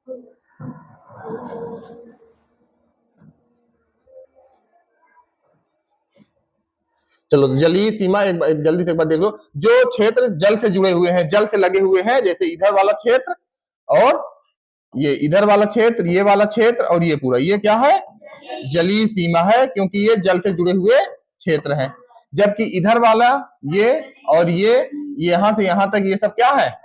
चलो जलीय सीमा एक जल्दी से एक बार देख लो। जो क्षेत्र जल से जुड़े हुए हैं, जल से लगे हुए हैं, जैसे इधर वाला क्षेत्र और ये इधर वाला क्षेत्र, ये वाला क्षेत्र और ये पूरा, ये क्या है? जलीय सीमा है, क्योंकि ये जल से जुड़े हुए क्षेत्र हैं। जबकि इधर वाला ये और ये यहां से यहां तक ये सब क्या है?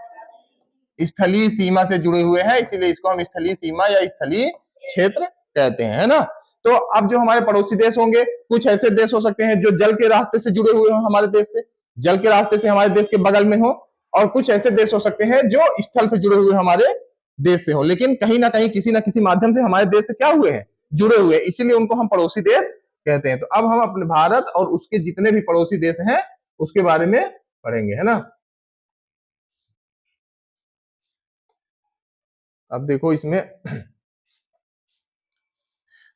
स्थलीय सीमा से जुड़े हुए हैं, इसीलिए इसको हम स्थलीय सीमा या स्थलीय क्षेत्र कहते हैं, है ना। तो अब जो हमारे पड़ोसी देश होंगे, कुछ ऐसे देश हो सकते हैं जो जल के रास्ते से जुड़े हुए हो हमारे देश से, जल के रास्ते से हमारे देश के बगल में हो, और कुछ ऐसे देश हो सकते हैं जो स्थल से जुड़े हुए हमारे देश से हो, लेकिन कहीं ना कहीं किसी ना किसी माध्यम से हमारे देश से क्या हुए हैं? जुड़े हुए, इसीलिए उनको हम पड़ोसी देश कहते हैं। तो अब हम अपने भारत और उसके जितने भी पड़ोसी देश हैं उसके बारे में पढ़ेंगे, है ना। अब देखो इसमें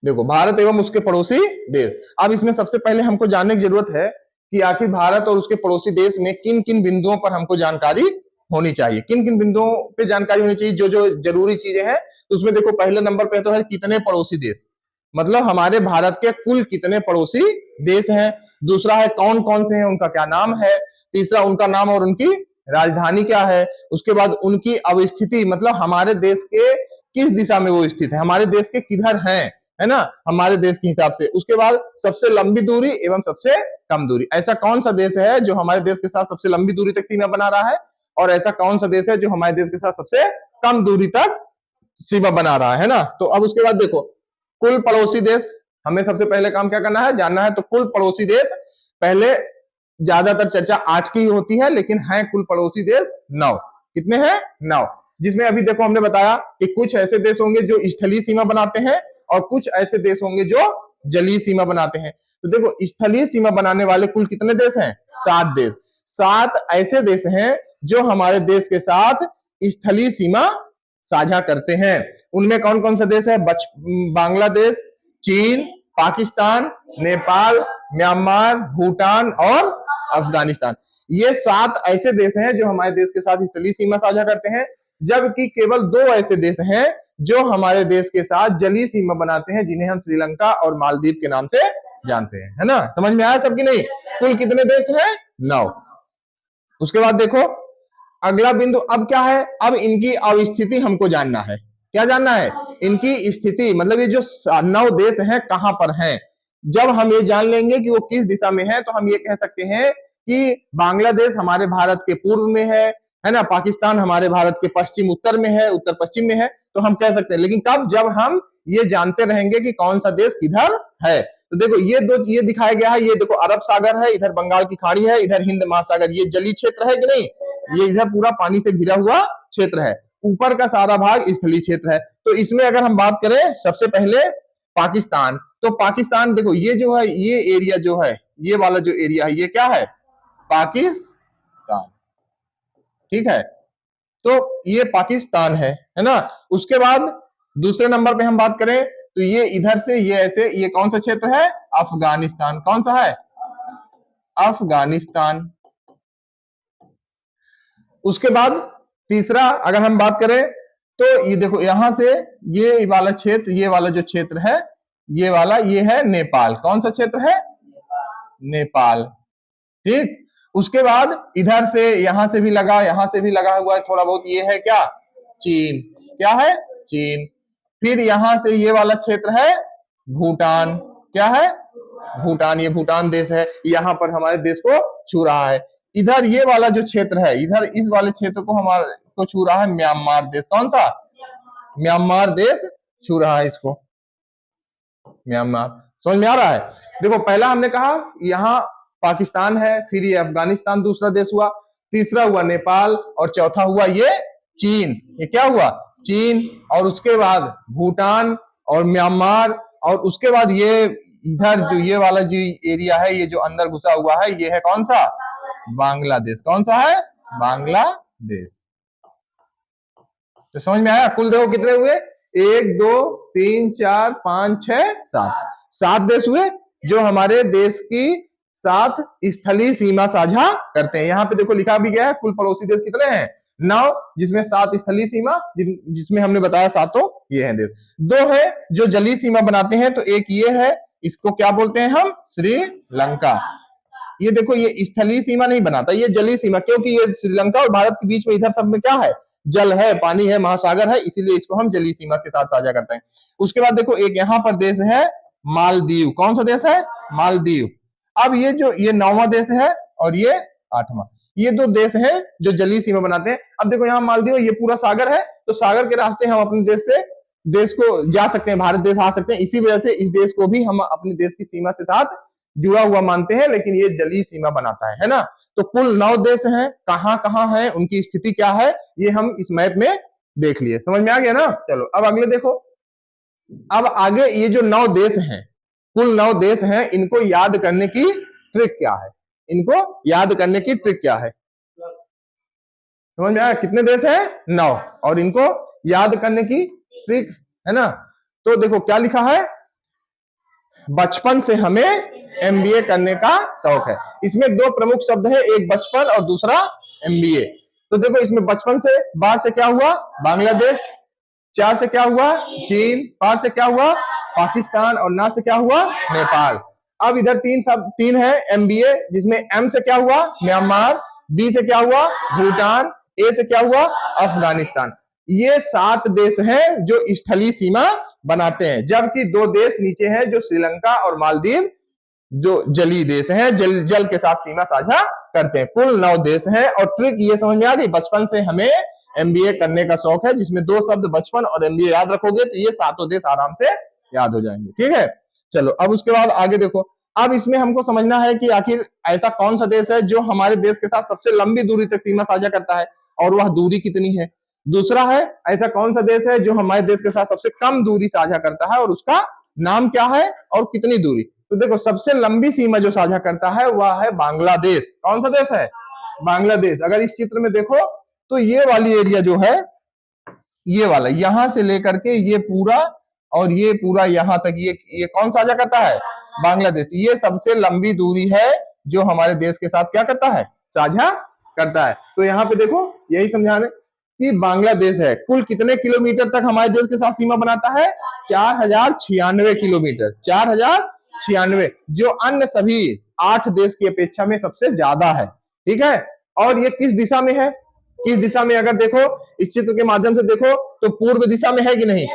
देखो भारत एवं उसके पड़ोसी देश। अब इसमें सबसे पहले हमको जानने की जरूरत है कि आखिर भारत और उसके पड़ोसी देश में किन किन बिंदुओं पर हमको जानकारी होनी चाहिए, किन किन बिंदुओं पे जानकारी होनी चाहिए, जो जो जरूरी चीजें हैं। तो उसमें देखो पहले नंबर पे तो है कितने पड़ोसी देश, मतलब हमारे भारत के कुल कितने पड़ोसी देश हैं। दूसरा है कौन कौन से हैं, उनका क्या नाम है। तीसरा उनका नाम और उनकी राजधानी क्या है। उसके बाद उनकी अवस्थिति, मतलब हमारे देश के किस दिशा में वो स्थित है, हमारे देश के किधर हैं, है ना, हमारे देश के हिसाब से। उसके बाद सबसे लंबी दूरी एवं सबसे कम दूरी, ऐसा कौन सा देश है जो हमारे देश के साथ सबसे लंबी दूरी तक सीमा बना रहा है, और ऐसा कौन सा देश है जो हमारे देश के साथ सबसे कम दूरी तक सीमा बना रहा है ना। तो अब उसके बाद देखो कुल पड़ोसी देश, हमें सबसे पहले काम क्या करना है, जानना है। तो कुल पड़ोसी देश, पहले ज्यादातर चर्चा 8 की होती है, लेकिन है कुल पड़ोसी देश 9। कितने हैं? 9। जिसमें अभी देखो हमने बताया कि कुछ ऐसे देश होंगे जो स्थलीय सीमा बनाते हैं और कुछ ऐसे देश होंगे जो जलीय सीमा बनाते हैं। तो देखो स्थलीय सीमा बनाने वाले कुल कितने देश हैं? 7 देश। 7 ऐसे देश हैं जो हमारे देश के साथ स्थलीय सीमा साझा करते हैं। उनमें कौन कौन सा देश है? बांग्लादेश, चीन, पाकिस्तान, नेपाल, म्यांमार, भूटान और अफगानिस्तान। ये 7 ऐसे देश हैं जो हमारे देश के साथ स्थलीय सीमा साझा करते हैं। जबकि केवल 2 ऐसे देश हैं जो हमारे देश के साथ जलीय सीमा बनाते हैं, जिन्हें हम श्रीलंका और मालदीव के नाम से जानते हैं, है ना। समझ में आया सबकी? नहीं? कुल कितने देश हैं? 9। उसके बाद देखो अगला बिंदु अब क्या है, अब इनकी अवस्थिति हमको जानना है। क्या जानना है? इनकी स्थिति, मतलब ये जो 9 देश हैं कहां पर हैं। जब हम ये जान लेंगे कि वो किस दिशा में है, तो हम ये कह सकते हैं कि बांग्लादेश हमारे भारत के पूर्व में है ना, पाकिस्तान हमारे भारत के पश्चिम उत्तर में है, उत्तर पश्चिम में है, तो हम कह सकते हैं। लेकिन कब? जब हम ये जानते रहेंगे कि कौन सा देश किधर है। तो देखो ये दिखाया गया है, ये देखो अरब सागर है, इधर बंगाल की खाड़ी है, इधर हिंद महासागर, ये जलीय क्षेत्र है कि नहीं? ये इधर पूरा पानी से घिरा हुआ क्षेत्र है। ऊपर का सारा भाग स्थलीय क्षेत्र है। तो इसमें अगर हम बात करें सबसे पहले पाकिस्तान, तो पाकिस्तान देखो ये जो है, ये एरिया जो है, ये वाला जो एरिया है, ये क्या है? पाकिस्तान। ठीक है, तो ये पाकिस्तान है ना। उसके बाद दूसरे नंबर पे हम बात करें तो ये इधर से ये ऐसे, ये कौन सा क्षेत्र है? अफगानिस्तान। कौन सा है? अफगानिस्तान। उसके बाद तीसरा अगर हम बात करें तो ये देखो यहां से ये वाला क्षेत्र, ये वाला जो क्षेत्र है, ये वाला, ये है नेपाल। कौन सा क्षेत्र है? नेपाल। ठीक। उसके बाद इधर से यहां से भी लगा, यहां से भी लगा हुआ है थोड़ा बहुत, ये है क्या? चीन। क्या है? चीन। फिर यहां से ये वाला क्षेत्र है भूटान। क्या है? भूटान। ये भूटान देश है, यहां पर हमारे देश को छू रहा है। इधर ये वाला जो क्षेत्र है, इधर इस वाले क्षेत्र को हमारे को छू रहा है म्यांमार देश। कौन सा? म्यांमार देश छू रहा है इसको, म्यांमार। समझ में आ रहा है? देखो पहला हमने कहा यहाँ पाकिस्तान है, फिर ये अफगानिस्तान दूसरा देश हुआ, तीसरा हुआ नेपाल, और चौथा हुआ ये चीन। ये क्या हुआ? चीन। और उसके बाद भूटान और म्यांमार, और उसके बाद ये इधर जो ये वाला जो एरिया है, ये जो अंदर घुसा हुआ है, ये है कौन सा? बांग्लादेश। कौन सा है? बांग्लादेश। तो समझ में आया? कुल देखो कितने हुए? 1 2 3 4 5 6 7, 7 देश हुए जो हमारे देश की साथ स्थलीय सीमा साझा करते हैं। यहाँ पे देखो लिखा भी गया है कुल पड़ोसी देश कितने हैं? 9 जिसमें 7 स्थलीय सीमा, जिसमें हमने बताया सातों ये हैं देश। 2 है जो जलीय सीमा बनाते हैं, तो एक ये है, इसको क्या बोलते हैं हम, श्रीलंका। ये देखो ये स्थलीय सीमा नहीं बनाता, ये जलीय सीमा, क्योंकि ये श्रीलंका और भारत के बीच में इधर सब में क्या है, जल है, पानी है, महासागर है, इसीलिए इसको हम जलीय सीमा के साथ साझा करते हैं। उसके बाद देखो एक यहाँ पर देश है मालदीव। कौन सा देश है, मालदीव। अब ये जो ये 9वां देश है और ये 8वां, ये 2 देश हैं जो जलीय सीमा बनाते हैं। अब देखो यहाँ मालदीव, ये पूरा सागर है, तो सागर के रास्ते हम अपने देश को जा सकते हैं, भारत देश आ सकते हैं। इसी वजह से इस देश को भी हम अपने देश की सीमा से साथ जुड़ा हुआ मानते हैं, लेकिन ये जलीय सीमा बनाता है ना। तो कुल 9 देश हैं, कहां कहां है, उनकी स्थिति क्या है, ये हम इस मैप में देख लिए। समझ में आ गया ना। चलो अब अगले देखो, अब आगे ये जो 9 देश हैं, कुल 9 देश हैं, इनको याद करने की ट्रिक क्या है, इनको याद करने की ट्रिक क्या है, समझ में आया। कितने देश हैं, 9, और इनको याद करने की ट्रिक है ना। तो देखो क्या लिखा है, बचपन से हमें एमबीए करने का शौक है। इसमें 2 प्रमुख शब्द है, एक बचपन और दूसरा एमबीए। तो देखो इसमें बचपन से, बाद से क्या हुआ, बांग्लादेश, 4 से क्या हुआ, चीन, 5 से क्या हुआ, पाकिस्तान, और ना से क्या हुआ, नेपाल। अब इधर 3 है एमबीए, जिसमें एम से क्या हुआ, म्यांमार, बी से क्या हुआ, भूटान, ए से क्या हुआ, अफगानिस्तान। ये 7 देश हैं जो स्थलीय सीमा बनाते हैं, जबकि 2 देश नीचे हैं जो श्रीलंका और मालदीव, जो जलीय देश हैं, जल के साथ सीमा साझा करते हैं। कुल 9 देश हैं। और ट्रिक ये समझ में आ गई, बचपन से हमें एमबीए करने का शौक है, जिसमें 2 शब्द बचपन और एमबीए याद रखोगे तो ये 7 देश आराम से याद हो जाएंगे। ठीक है, चलो अब उसके बाद आगे देखो। अब इसमें हमको समझना है कि आखिर ऐसा कौन सा देश है जो हमारे देश के साथ सबसे लंबी दूरी तक सीमा साझा करता है, और वह दूरी कितनी है। दूसरा है, ऐसा कौन सा देश है जो हमारे देश के साथ सबसे कम दूरी साझा करता है, और उसका नाम क्या है और कितनी दूरी। तो देखो सबसे लंबी सीमा जो साझा करता है वह है बांग्लादेश। कौन सा देश है, बांग्लादेश। अगर इस चित्र में देखो तो ये वाली एरिया जो है, ये वाला यहां से लेकर के ये पूरा और ये पूरा यहां तक, ये कौन साझा करता है, बांग्लादेश। ये सबसे लंबी दूरी है जो हमारे देश के साथ क्या करता है, साझा करता है। तो यहाँ पे देखो यही समझाने कि बांग्लादेश है, कुल कितने किलोमीटर तक हमारे देश के साथ सीमा बनाता है, 4096 किलोमीटर, 4096, जो अन्य सभी 8 देश की अपेक्षा में सबसे ज्यादा है। ठीक है, और ये किस दिशा में है, किस दिशा में, अगर देखो इस चित्र के माध्यम से देखो तो पूर्व दिशा में है कि नहीं,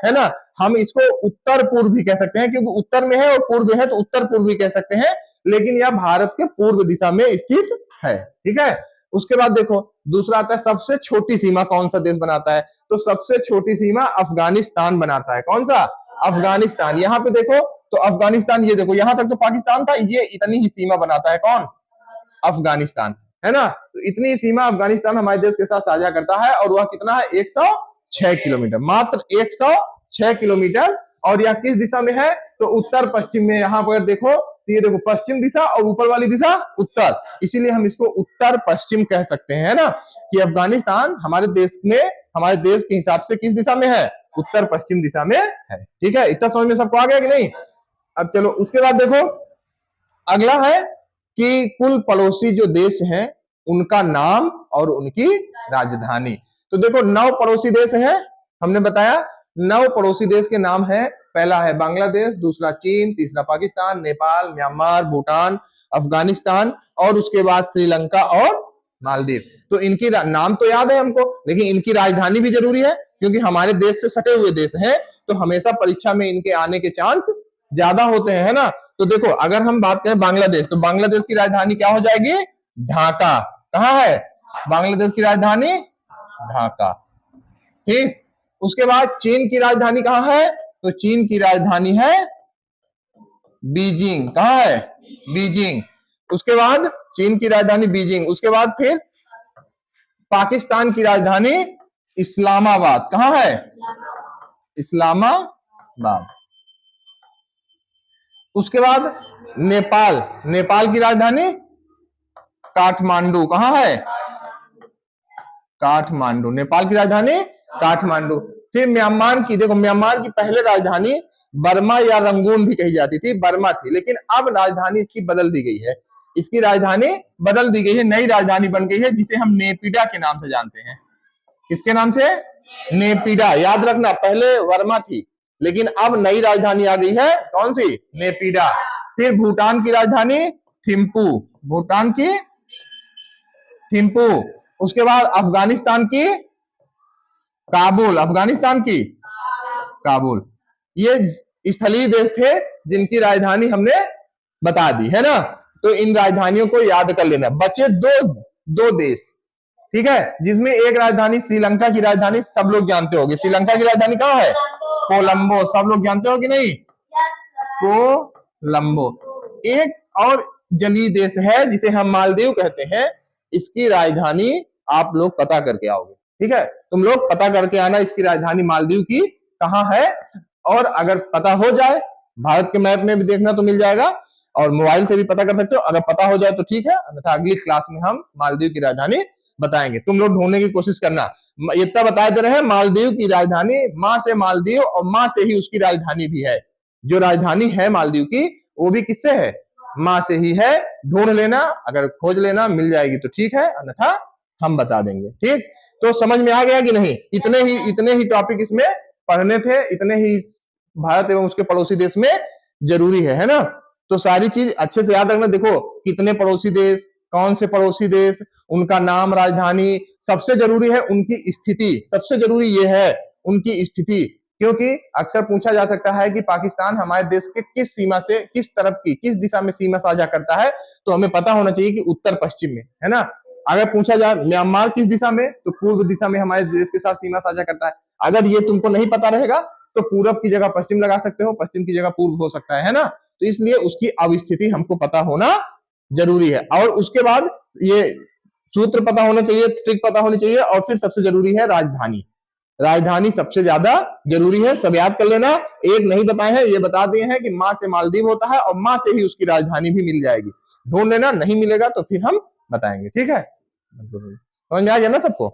है ना। हम इसको उत्तर पूर्व भी कह सकते हैं, क्योंकि उत्तर में है और पूर्व है, तो उत्तर पूर्व भी कह सकते हैं, लेकिन यह भारत के पूर्व दिशा में स्थित है। ठीक है, उसके बाद देखो दूसरा आता है, सबसे छोटी सीमा कौन सा देश बनाता है, तो सबसे छोटी सीमा अफगानिस्तान बनाता है। कौन सा, अफगानिस्तान। यहाँ पे देखो तो अफगानिस्तान, ये देखो यहां तक तो पाकिस्तान था, ये इतनी ही सीमा बनाता है, कौन, अफगानिस्तान, है ना। तो इतनी सीमा अफगानिस्तान हमारे देश के साथ साझा करता है, और वह कितना है, 106 किलोमीटर, मात्र 106 किलोमीटर। और यह किस दिशा में है, तो उत्तर पश्चिम में। यहाँ पर देखो तो ये देखो पश्चिम दिशा और ऊपर वाली दिशा उत्तर, इसीलिए हम इसको उत्तर पश्चिम कह सकते हैं ना, कि अफगानिस्तान हमारे देश में, हमारे देश के हिसाब से किस दिशा में है, उत्तर पश्चिम दिशा में है। ठीक है, इतना समझ में सबको आ गया कि नहीं। अब चलो उसके बाद देखो अगला है कि कुल पड़ोसी जो देश हैं उनका नाम और उनकी राजधानी। तो देखो 9 पड़ोसी देश हैं, हमने बताया 9 पड़ोसी देश के नाम है। पहला है बांग्लादेश, दूसरा चीन, तीसरा पाकिस्तान, नेपाल, म्यांमार, भूटान, अफगानिस्तान, और उसके बाद श्रीलंका और मालदीव। तो इनकी नाम तो याद है हमको, लेकिन इनकी राजधानी भी जरूरी है, क्योंकि हमारे देश से सटे हुए देश हैं, तो हमेशा परीक्षा में इनके आने के चांस ज्यादा होते हैं, है ना। तो देखो अगर हम बात करें बांग्लादेश, तो बांग्लादेश की राजधानी क्या हो जाएगी, ढाका। कहाँ है बांग्लादेश की राजधानी, ढाका। ठीक, उसके बाद चीन की राजधानी कहाँ है, तो चीन की राजधानी है बीजिंग। कहाँ है, बीजिंग। उसके बाद चीन की राजधानी बीजिंग। उसके बाद फिर पाकिस्तान की राजधानी इस्लामाबाद। कहाँ है, इस्लामाबाद। उसके बाद नेपाल, नेपाल की राजधानी काठमांडू। कहाँ है, काठमांडू, नेपाल की राजधानी काठमांडू। फिर म्यांमार की, देखो म्यांमार की पहले राजधानी बर्मा या रंगून भी कही जाती थी, बर्मा थी, लेकिन अब राजधानी इसकी बदल दी गई है, इसकी राजधानी बदल दी गई है, नई राजधानी बन गई है, जिसे हम नेपिडा के नाम से जानते हैं। किसके नाम से? नेपिडा। याद रखना, पहले वर्मा थी, लेकिन अब नई राजधानी आ गई है, कौन सी? नेपिडा। फिर भूटान की राजधानी थिम्पू, भूटान की थिम्पू। उसके बाद अफगानिस्तान की काबुल, अफगानिस्तान की काबुल। ये स्थलीय देश थे जिनकी राजधानी हमने बता दी है ना। तो इन राजधानियों को याद कर लेना। बचे दो देश, ठीक है, जिसमें एक राजधानी श्रीलंका की राजधानी सब लोग जानते होंगे। श्रीलंका की राजधानी कहाँ है? कोलंबो। सब लोग जानते हो कि नहीं? कोलंबो। एक और जलीय देश है जिसे हम मालदीव कहते हैं, इसकी राजधानी आप लोग पता करके आओगे, ठीक है। तुम लोग पता करके आना इसकी राजधानी मालदीव की कहाँ है, और अगर पता हो जाए, भारत के मैप में भी देखना तो मिल जाएगा, और मोबाइल से भी पता कर सकते हो। अगर पता हो जाए तो ठीक है, अन्यथा अगली क्लास में हम मालदीव की राजधानी बताएंगे। तुम लोग ढूंढने की कोशिश करना। इतना बता दे रहे हैं, मालदीव की राजधानी माँ से मालदीव, और माँ से ही उसकी राजधानी भी है। जो राजधानी है मालदीव की, वो भी किससे है? माँ से ही है। ढूंढ लेना, अगर खोज लेना मिल जाएगी तो ठीक है, अन्यथा हम बता देंगे। ठीक, तो समझ में आ गया कि नहीं? इतने ही टॉपिक इसमें पढ़ने थे, इतने ही भारत एवं उसके पड़ोसी देश में जरूरी है ना। तो सारी चीज अच्छे से याद रखना। देखो, कितने पड़ोसी देश, कौन से पड़ोसी देश, उनका नाम, राजधानी, सबसे जरूरी है उनकी स्थिति। सबसे जरूरी ये है उनकी स्थिति, क्योंकि अक्सर पूछा जा सकता है कि पाकिस्तान हमारे देश के किस सीमा से, किस तरफ की, किस दिशा में सीमा साझा करता है, तो हमें पता होना चाहिए कि उत्तर पश्चिम में, है ना। अगर पूछा जाए म्यांमार किस दिशा में, तो पूर्व दिशा में हमारे देश के साथ सीमा साझा करता है। अगर ये तुमको नहीं पता रहेगा तो पूरब की जगह पश्चिम लगा सकते हो, पश्चिम की जगह पूर्व हो सकता है ना। तो इसलिए उसकी अवस्थिति हमको पता होना जरूरी है। और उसके बाद ये सूत्र पता होना चाहिए, ट्रिक पता होनी चाहिए, और फिर सबसे जरूरी है राजधानी। राजधानी सबसे ज्यादा जरूरी है, सब याद कर लेना। एक नहीं बताए हैं, ये बता दिए हैं कि माँ से मालदीव होता है, और माँ से ही उसकी राजधानी भी मिल जाएगी। ढूंढ लेना, नहीं मिलेगा तो फिर हम बताएंगे, ठीक है। समझ में आ गया ना सबको?